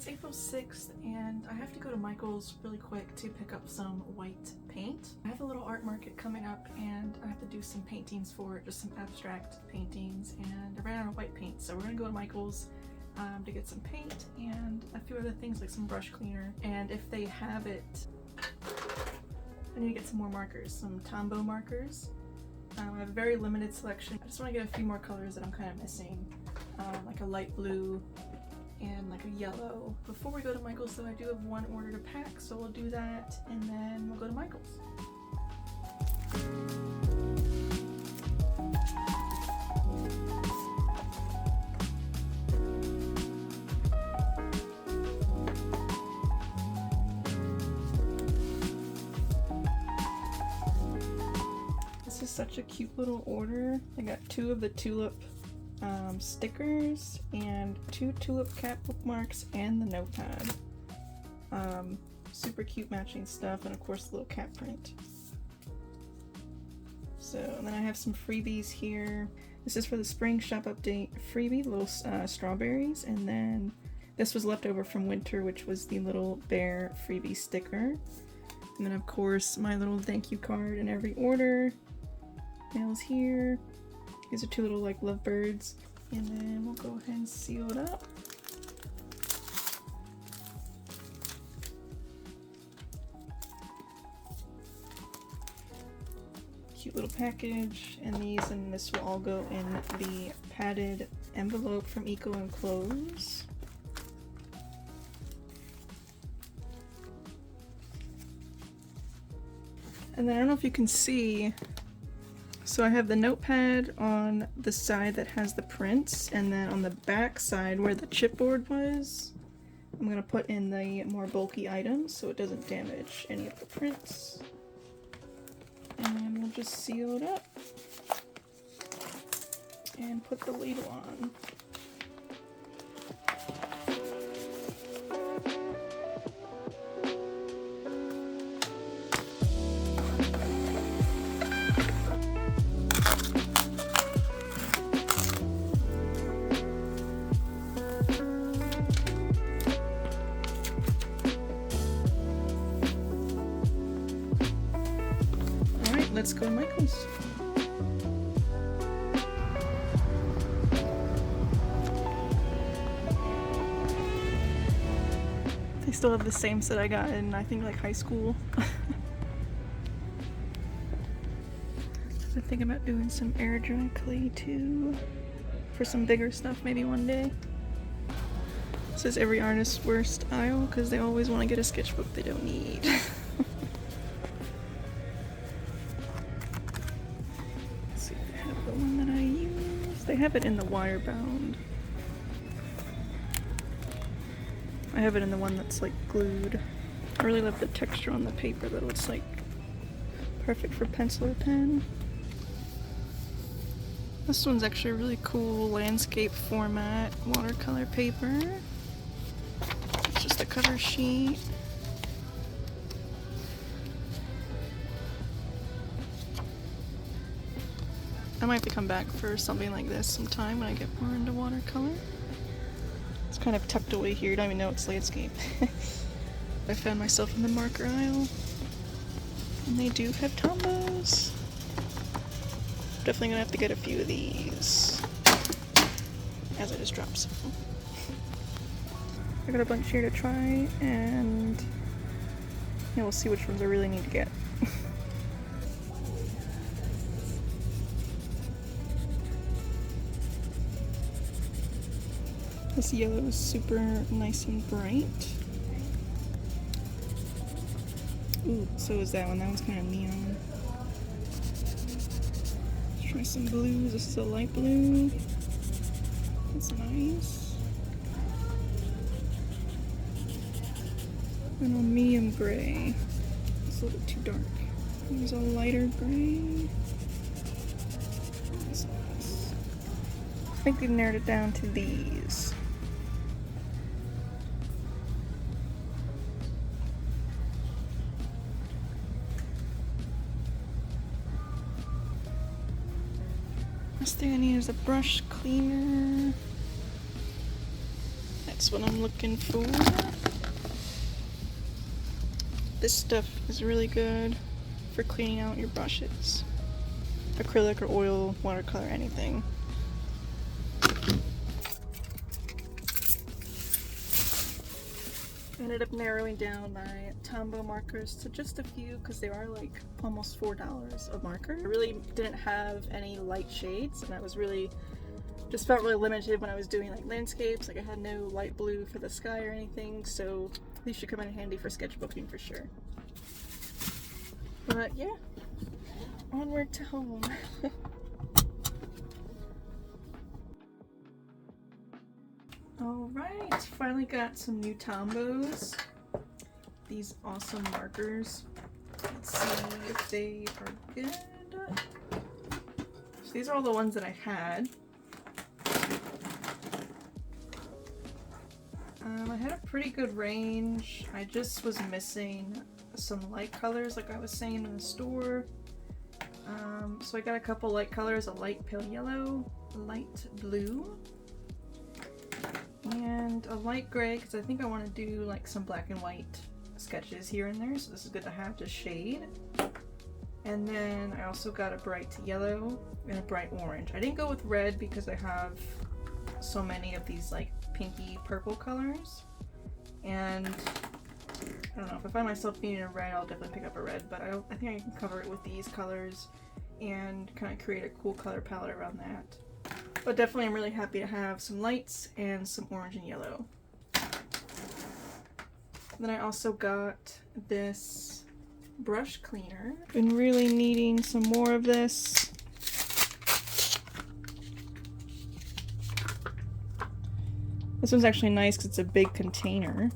it's April 6th and I have to go to Michael's really quick to pick up some white paint. I have a little art market coming up and I have to do some paintings for it, just some abstract paintings, and I ran out of white paint, so we're gonna go to Michael's to get some paint and a few other things like some brush cleaner, and if they have it, I need to get some more markers, some Tombow markers. I have a very limited selection. I just want to get a few more colors that I'm kind of missing, like a light blue and like a yellow. Before we go to Michael's though, I do have one order to pack, so we'll do that and then we'll go to Michael's. This is such a cute little order. I got 2 of the tulip stickers and 2 tulip cat bookmarks and the notepad. Super cute matching stuff, and of course the little cat print. So, and then I have some freebies here. This is for the spring shop update freebie, little strawberries, and then this was left over from winter, which was the little bear freebie sticker. And then of course my little thank you card in every order. Mail's here. These are 2 little like lovebirds, and then we'll go ahead and seal it up. Cute little package, and these and this will all go in the padded envelope from Eco Enclose. And then I don't know if you can see, so I have the notepad on the side that has the prints, and then on the back side where the chipboard was, I'm going to put in the more bulky items so it doesn't damage any of the prints. And we'll just seal it up and put the label on. Let's go to Michael's. They still have the same set I got in, I think, like high school. I'm thinking about doing some air dry clay too, for some bigger stuff maybe one day. This is every artist's worst aisle because they always want to get a sketchbook they don't need. They have it in the wire bound. I have it in the one that's like glued. I really love the texture on the paper though. It's like perfect for pencil or pen. This one's actually a really cool landscape format watercolor paper. It's just a cover sheet. I might have to come back for something like this sometime when I get more into watercolor. It's kind of tucked away here, you don't even know it's landscape. I found myself in the marker aisle, and they do have Tombows. Definitely gonna have to get a few of these, as I just dropped some. I got a bunch here to try, and yeah, we'll see which ones I really need to get. This yellow is super nice and bright. Ooh, so is that one. That one's kind of neon. Let's try some blues. This is a light blue. That's nice. And a medium gray. It's a little bit too dark. There's a lighter gray. That's nice. I think we've narrowed it down to these. Last thing I need is a brush cleaner. That's That's what I'm looking for. This stuff is really good for cleaning out your brushes. Acrylic or oil, watercolor, anything. I ended up narrowing down my Tombow markers to just a few because they are like almost $4 a marker. I really didn't have any light shades, and I was really just felt really limited when I was doing like landscapes. Like I had no light blue for the sky or anything, so these should come in handy for sketchbooking for sure. But yeah, onward to home. Alright, finally got some new Tombows. These awesome markers. Let's see if they are good. So these are all the ones that I had. I had a pretty good range. I just was missing some light colors like I was saying in the store. So I got a couple light colors, a light pale yellow, light blue, and a light gray because I think I want to do like some black and white sketches here and there, so this is good to have to shade. And then I also got a bright yellow and a bright orange. I didn't go with red because I have so many of these like pinky purple colors, and I don't know, if I find myself needing a red, I'll definitely pick up a red, but I think I can cover it with these colors and kind of create a cool color palette around that. But definitely I'm really happy to have some lights and some orange and yellow. Then I also got this brush cleaner. Been really needing some more of this. This one's actually nice because it's a big container.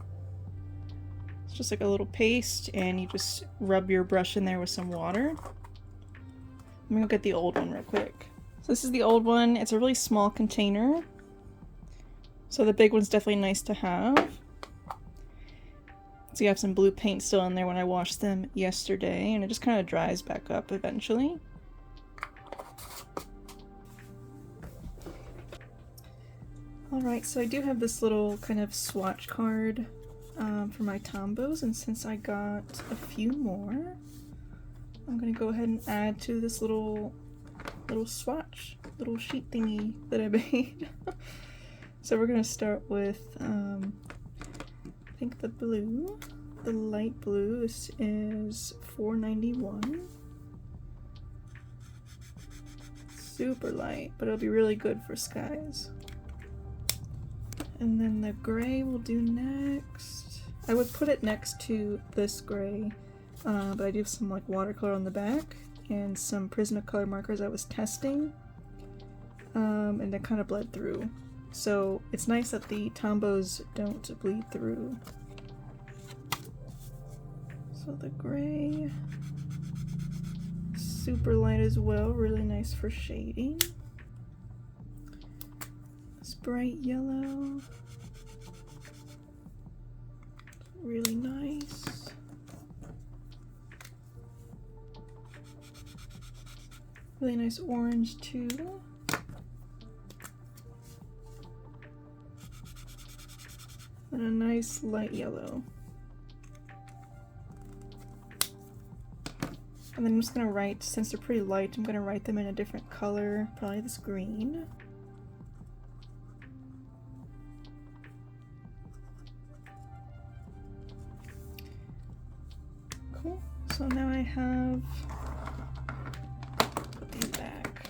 It's just like a little paste, and you just rub your brush in there with some water. I'm gonna go get the old one real quick. So this is the old one. It's a really small container, so the big one's definitely nice to have. So you have some blue paint still in there when I washed them yesterday, and it just kind of dries back up eventually. Alright, so I do have this little kind of swatch card for my Tombows, and since I got a few more, I'm gonna go ahead and add to this little swatch, little sheet thingy that I made. So we're gonna start with, I think the blue, the light blue. This is $4.91. Super light, but it'll be really good for skies. And then the gray we'll do next. I would put it next to this gray, but I do have some like watercolor on the back and some Prismacolor markers I was testing, and they kind of bled through. So it's nice that the Tombows don't bleed through. So the gray, super light as well, really nice for shading. This bright yellow, really nice. Really nice orange too. And a nice light yellow. And then I'm just gonna write, since they're pretty light, I'm gonna write them in a different color, probably this green. Cool. So now I have, put these back.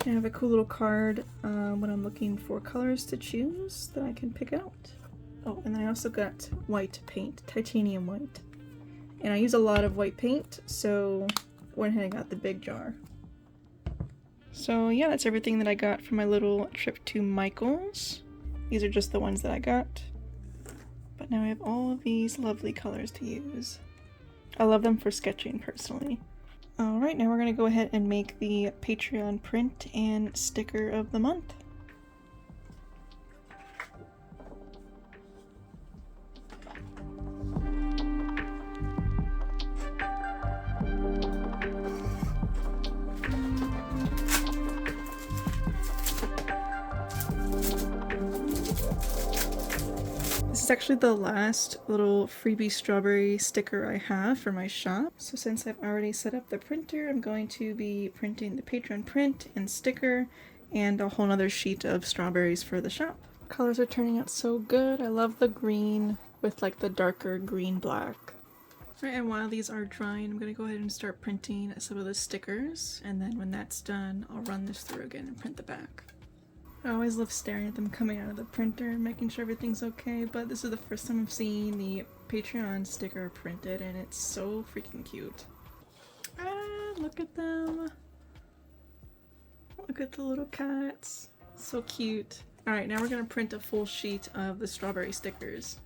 I have a cool little card when I'm looking for colors to choose that I can pick out. Oh, and then I also got white paint, titanium white. And I use a lot of white paint, so I went ahead and got the big jar. So yeah, that's everything that I got for my little trip to Michael's. These are just the ones that I got. But now I have all of these lovely colors to use. I love them for sketching personally. Alright, now we're going to go ahead and make the Patreon print and sticker of the month. is actually the last little freebie strawberry sticker I have for my shop. So since I've already set up the printer, I'm going to be printing the Patreon print and sticker and a whole nother sheet of strawberries for the shop. Colors are turning out so good. I love the green with like the darker green black. Alright, and while these are drying, I'm going to go ahead and start printing some of the stickers, and then when that's done, I'll run this through again and print the back. I always love staring at them coming out of the printer, making sure everything's okay, but this is the first time I've seen the Patreon sticker printed, and it's so freaking cute. Ah, look at them! Look at the little cats. So cute. Alright, now we're going to print a full sheet of the strawberry stickers.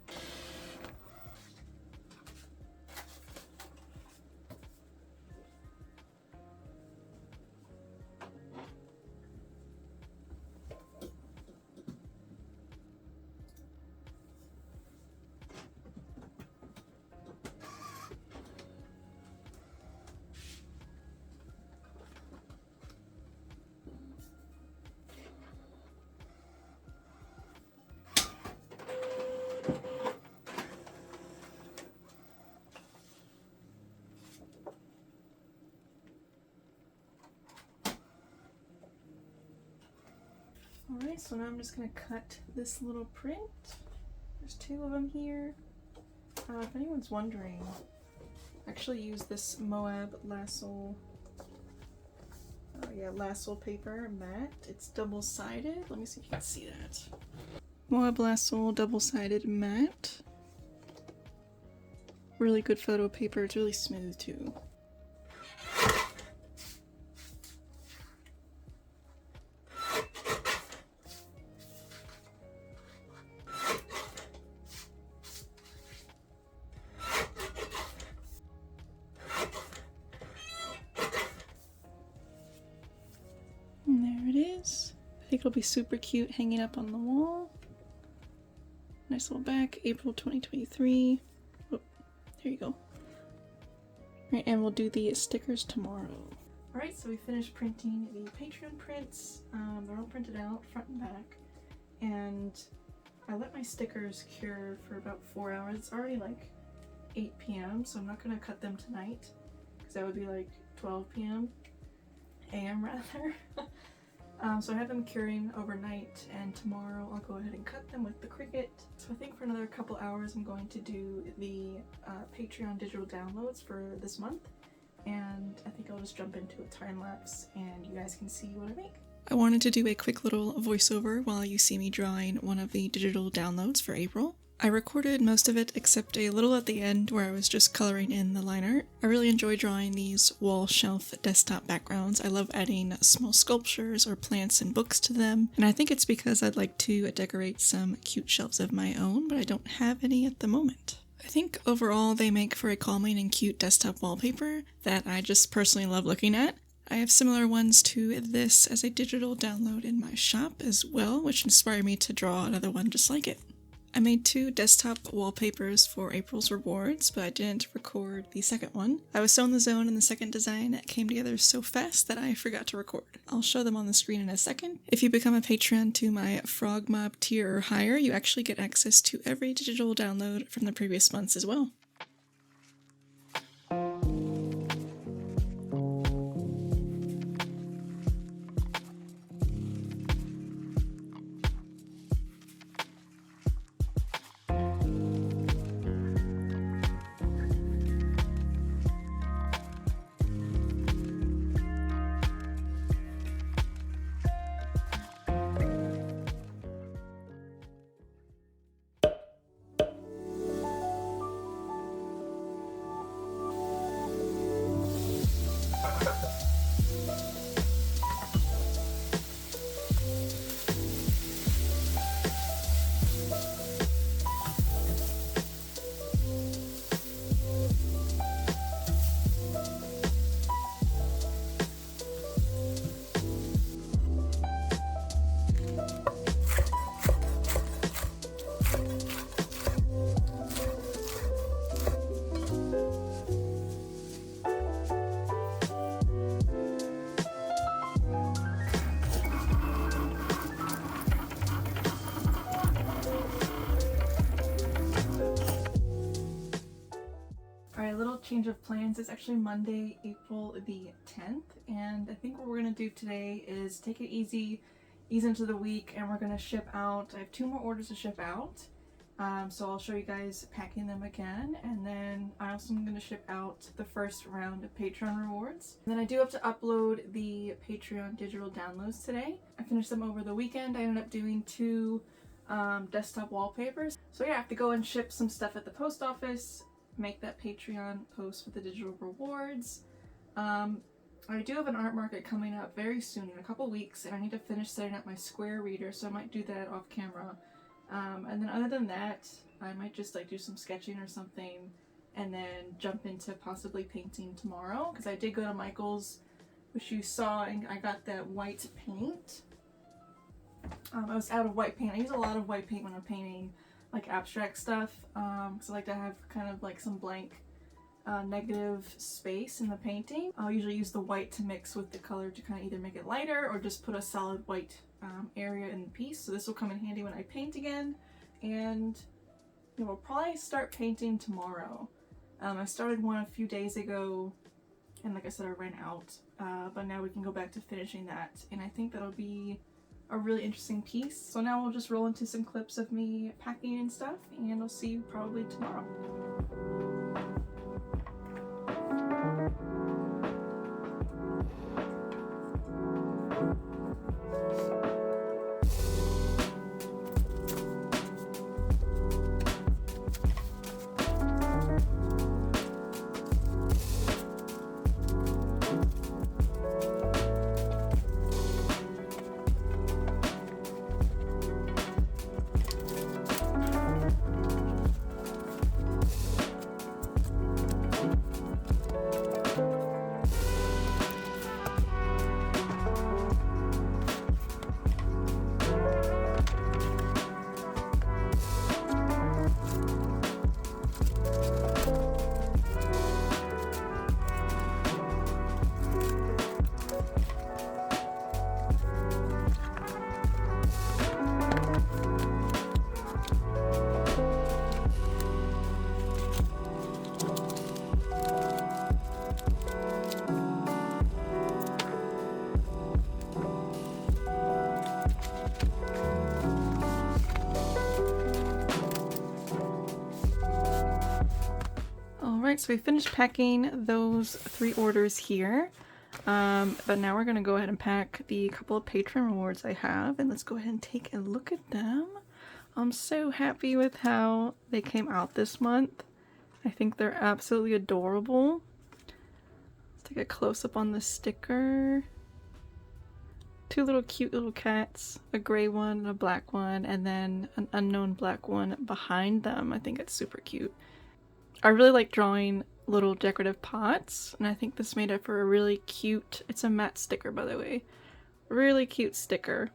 Alright, so now I'm just going to cut this little print. There's two of them here. If anyone's wondering, I actually use this Moab Lasso, Lasso paper matte. It's double-sided. Let me see if you can see that. Moab Lasso double-sided matte. Really good photo paper. It's really smooth too. And there it is. I think it'll be super cute hanging up on the wall. Nice little back, April 2023. Oh, there you go. Alright, and we'll do the stickers tomorrow. Alright, so we finished printing the Patreon prints. They're all printed out, front and back. And I let my stickers cure for about 4 hours. It's already like 8 p.m., so I'm not going to cut them tonight, because that would be like 12 p.m. a.m. rather. So I have them curing overnight, and tomorrow I'll go ahead and cut them with the Cricut. So I think for another couple hours I'm going to do the Patreon digital downloads for this month, and I think I'll just jump into a time lapse and you guys can see what I make. I wanted to do a quick little voiceover while you see me drawing one of the digital downloads for April. I recorded most of it except a little at the end where I was just coloring in the line art. I really enjoy drawing these wall shelf desktop backgrounds. I love adding small sculptures or plants and books to them, and I think it's because I'd like to decorate some cute shelves of my own, but I don't have any at the moment. I think overall they make for a calming and cute desktop wallpaper that I just personally love looking at. I have similar ones to this as a digital download in my shop as well, which inspired me to draw another one just like it. I made 2 desktop wallpapers for April's rewards, but I didn't record the second one. I was so in the zone in the second design it came together so fast that I forgot to record. I'll show them on the screen in a second. If you become a patron to my Frog Mob tier or higher, you actually get access to every digital download from the previous months as well. change of plans. It's actually Monday, April the 10th, and I think what we're gonna do today is take it easy, ease into the week, and we're gonna ship out. I have 2 more orders to ship out, so I'll show you guys packing them again, and then I also am gonna ship out the first round of Patreon rewards. And then I do have to upload the Patreon digital downloads today. I finished them over the weekend. I ended up doing 2 desktop wallpapers. So yeah, I have to go and ship some stuff at the post office, make that Patreon post for the digital rewards. I do have an art market coming up very soon, in a couple weeks, and I need to finish setting up my square reader, so I might do that off camera. And then other than that, I might just like do some sketching or something and then jump into possibly painting tomorrow, because I did go to Michael's, which you saw, and I got that white paint. I was out of white paint. I use a lot of white paint when I'm painting like abstract stuff, because I like to have kind of like some blank negative space in the painting. I'll usually use the white to mix with the color to kind of either make it lighter or just put a solid white area in the piece. So this will come in handy when I paint again, and we'll probably start painting tomorrow. I started one a few days ago, and like I said, I ran out, but now we can go back to finishing that, and I think that'll be a really interesting piece. So now we'll just roll into some clips of me packing and stuff, and I'll see you probably tomorrow. Alright, so we finished packing those 3 orders here, but now we're going to go ahead and pack the couple of Patreon rewards I have, and let's go ahead and take a look at them. I'm so happy with how they came out this month. I think they're absolutely adorable. Let's take a close-up on the sticker. 2 little cute little cats, a gray one and a black one, and then an unknown black one behind them. I think it's super cute. I really like drawing little decorative pots, and I think this made it for a really cute, it's a matte sticker by the way, really cute sticker.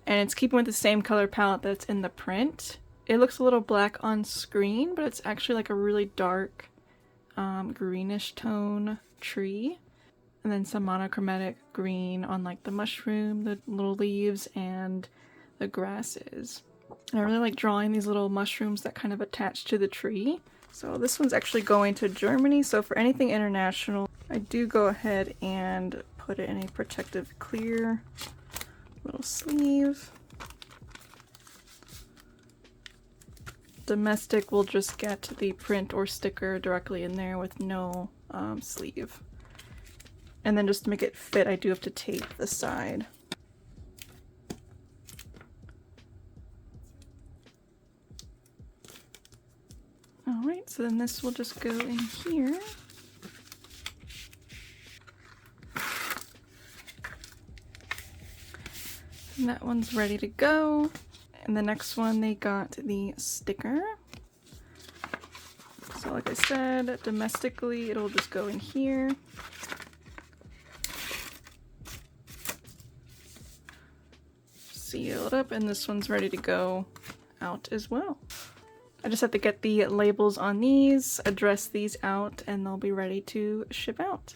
And it's keeping with the same color palette that's in the print. It looks a little black on screen, but it's actually like a really dark greenish tone tree. And then some monochromatic green on like the mushroom, the little leaves, and the grasses. And I really like drawing these little mushrooms that kind of attach to the tree. So this one's actually going to Germany, so for anything international, I do go ahead and put it in a protective clear little sleeve. Domestic will just get the print or sticker directly in there with no sleeve. And then just to make it fit, I do have to tape the side. Alright, so then this will just go in here. And that one's ready to go. And the next one, they got the sticker. So like I said, domestically, it'll just go in here. Seal it up, and this one's ready to go out as well. I just have to get the labels on these, address these out, and they'll be ready to ship out.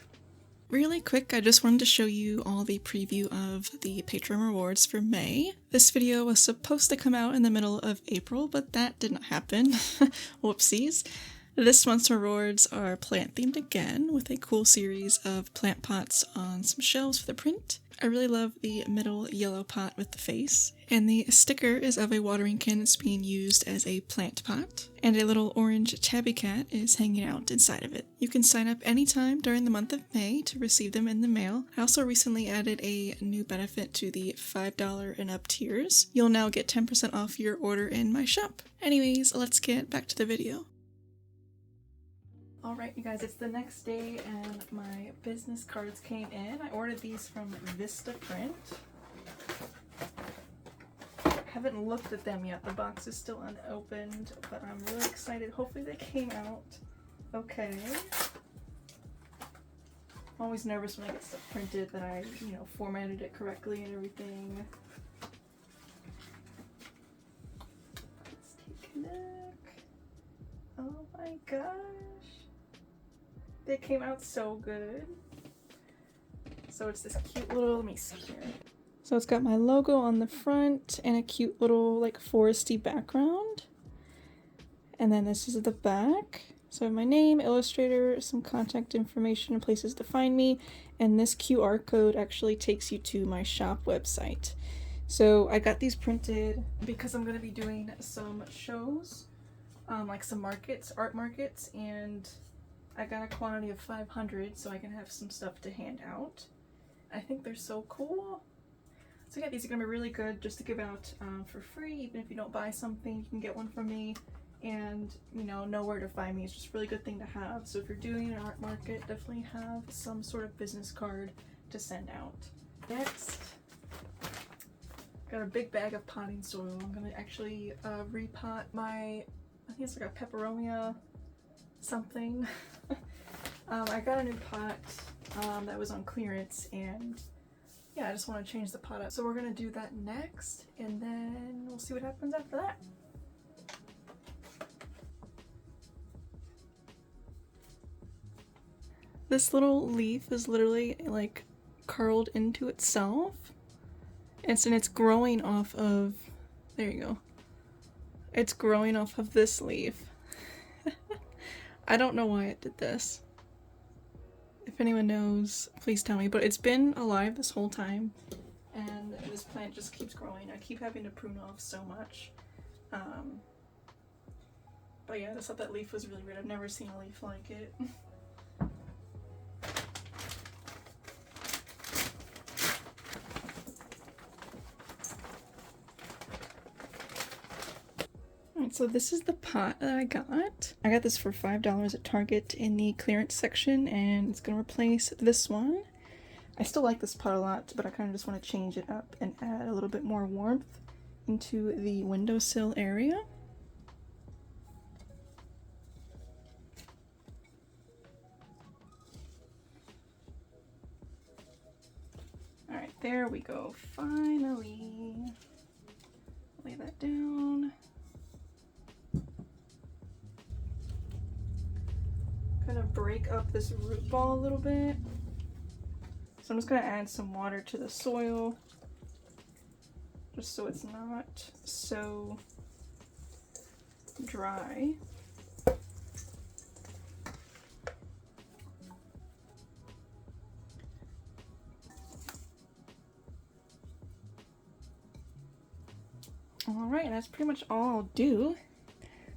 Really quick, I just wanted to show you all the preview of the Patreon rewards for May. This video was supposed to come out in the middle of April, but that did not happen. Whoopsies. This month's rewards are plant themed again, with a cool series of plant pots on some shelves for the print. I really love the middle yellow pot with the face, and the sticker is of a watering can that's being used as a plant pot, and a little orange tabby cat is hanging out inside of it. You can sign up anytime during the month of May to receive them in the mail. I also recently added a new benefit to the $5 and up tiers. You'll now get 10% off your order in my shop. Anyways, let's get back to the video. Alright you guys, it's the next day and my business cards came in. I ordered these from Vistaprint. Haven't looked at them yet. The box is still unopened, but I'm really excited. Hopefully they came out okay. I'm always nervous when I get stuff printed that I, formatted it correctly and everything. Let's take a look. Oh my gosh. They came out so good. So it's this cute little, let me see here. So it's got my logo on the front and a cute little like foresty background. And then this is the back. So my name, illustrator, some contact information and places to find me. And this QR code actually takes you to my shop website. So I got these printed because I'm going to be doing some shows, like some markets, art markets, and I got a quantity of 500 so I can have some stuff to hand out. I think they're so cool. So yeah, these are going to be really good just to give out for free. Even if you don't buy something, you can get one from me and, know where to find me. It's just a really good thing to have. So if you're doing an art market, definitely have some sort of business card to send out. Next, got a big bag of potting soil. I'm going to actually repot my, I think it's like a peperomia something. I got a new pot that was on clearance, and yeah, I just want to change the pot up. So we're gonna do that next, and then we'll see what happens after that. This little leaf is literally like curled into itself, and it's growing off of, there you go. It's growing off of this leaf. I don't know why it did this. If anyone knows, please tell me, but it's been alive this whole time, and this plant just keeps growing. I keep having to prune off so much. But yeah, I just thought that leaf was really weird. I've never seen a leaf like it. Alright, so this is the pot that I got. I got this for $5 at Target in the clearance section, and it's gonna replace this one. I still like this pot a lot, but I kind of just want to change it up and add a little bit more warmth into the windowsill area. Alright, there we go. Finally. Lay that down. Gonna break up this root ball a little bit. So I'm just gonna add some water to the soil, just so it's not so dry. Alright, that's pretty much all I'll do.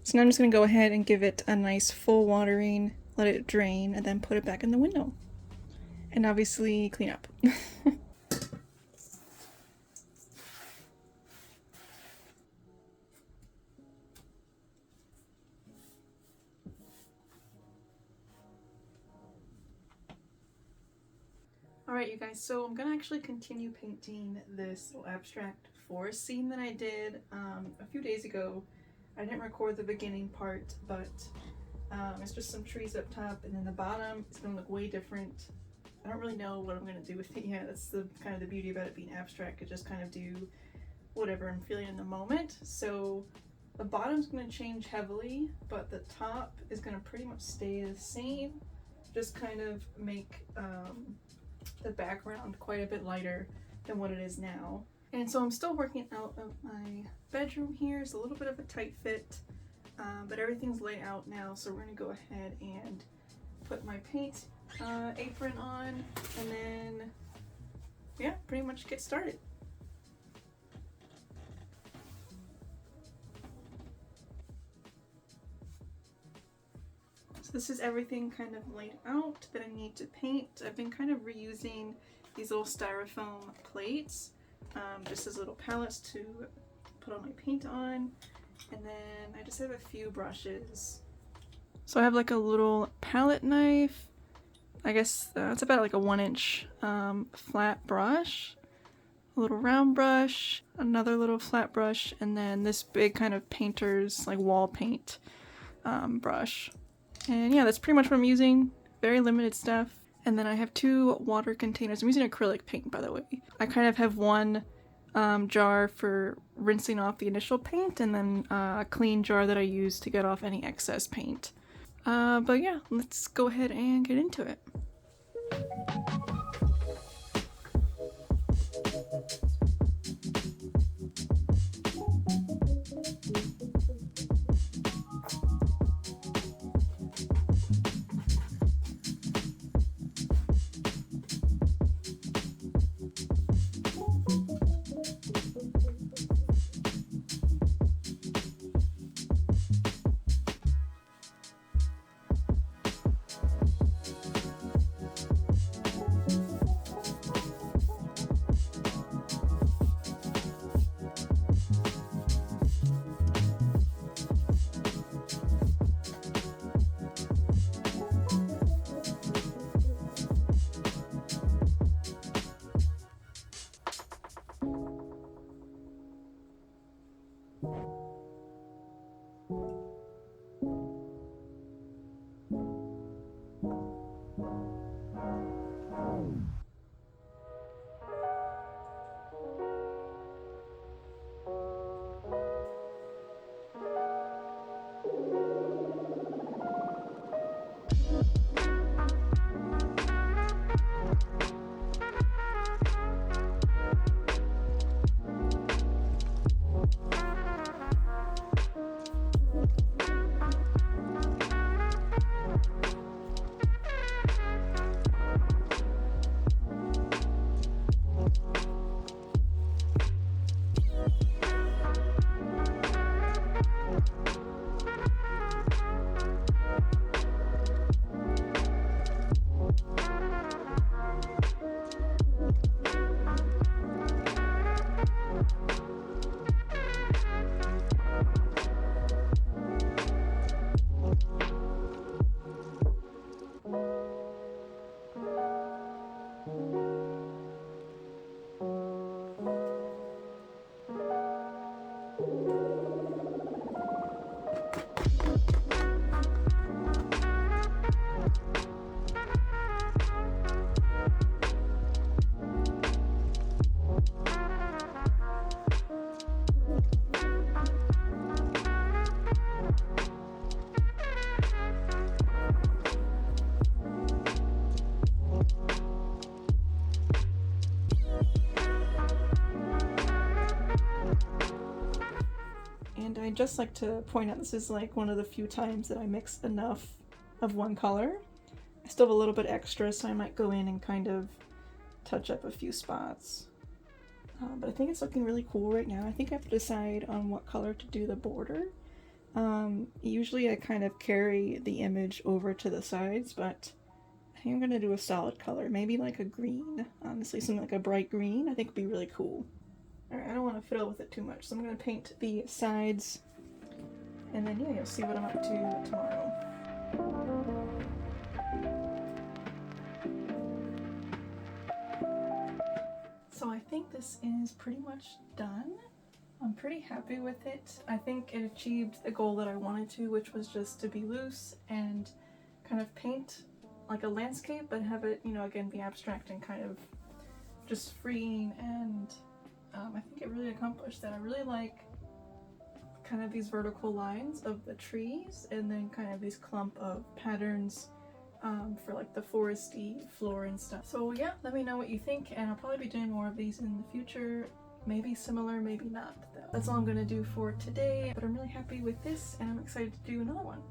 So now I'm just gonna go ahead and give it a nice full watering, let it drain, and then put it back in the window. And obviously clean up. Alright you guys, so I'm gonna actually continue painting this little abstract forest scene that I did a few days ago. I didn't record the beginning part, but it's just some trees up top, and then the bottom is gonna look way different. I don't really know what I'm gonna do with it yet. That's the kind of the beauty about it being abstract. I just kind of do whatever I'm feeling in the moment. So the bottom's gonna change heavily, but the top is gonna pretty much stay the same. Just kind of make the background quite a bit lighter than what it is now. And so I'm still working out of my bedroom here. It's a little bit of a tight fit. but everything's laid out now, so we're gonna go ahead and put my paint apron on, and then yeah, pretty much get started. So this is everything kind of laid out that I need to paint. I've been kind of reusing these little styrofoam plates just as little palettes to put all my paint on, and then I just have a few brushes. So I have like a little palette knife. I guess it's about like a 1-inch flat brush, a little round brush, another little flat brush, and then this big kind of painter's like wall paint brush. And yeah, that's pretty much what I'm using. Very limited stuff. And then I have 2 water containers. I'm using acrylic paint, by the way. I kind of have one jar for rinsing off the initial paint, and then a clean jar that I use to get off any excess paint. But yeah, let's go ahead and get into it. I'd just like to point out this is like one of the few times that I mixed enough of one color. I still have a little bit extra, so I might go in and kind of touch up a few spots. But I think it's looking really cool right now. I think I have to decide on what color to do the border. Usually I kind of carry the image over to the sides, but I think I'm going to do a solid color. Maybe like a green, honestly, something like a bright green. I think would be really cool. Alright, I don't want to fiddle with it too much, so I'm going to paint the sides, and then yeah, you'll see what I'm up to tomorrow. So I think this is pretty much done. I'm pretty happy with it. I think it achieved the goal that I wanted to, which was just to be loose and kind of paint like a landscape, but have it, you know, again, be abstract and kind of just freeing, and I think it really accomplished that. I really like kind of these vertical lines of the trees, and then kind of these clump of patterns for like the foresty floor and stuff. So yeah, let me know what you think, and I'll probably be doing more of these in the future. Maybe similar, maybe not though. That's all I'm gonna do for today, but I'm really happy with this and I'm excited to do another one.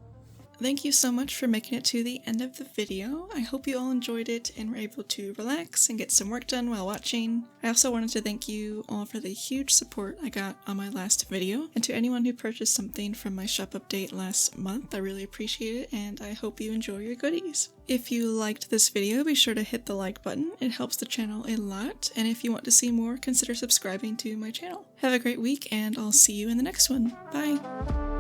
Thank you so much for making it to the end of the video. I hope you all enjoyed it and were able to relax and get some work done while watching. I also wanted to thank you all for the huge support I got on my last video, and to anyone who purchased something from my shop update last month. I really appreciate it and I hope you enjoy your goodies. If you liked this video, be sure to hit the like button. It helps the channel a lot, and if you want to see more, consider subscribing to my channel. Have a great week and I'll see you in the next one. Bye!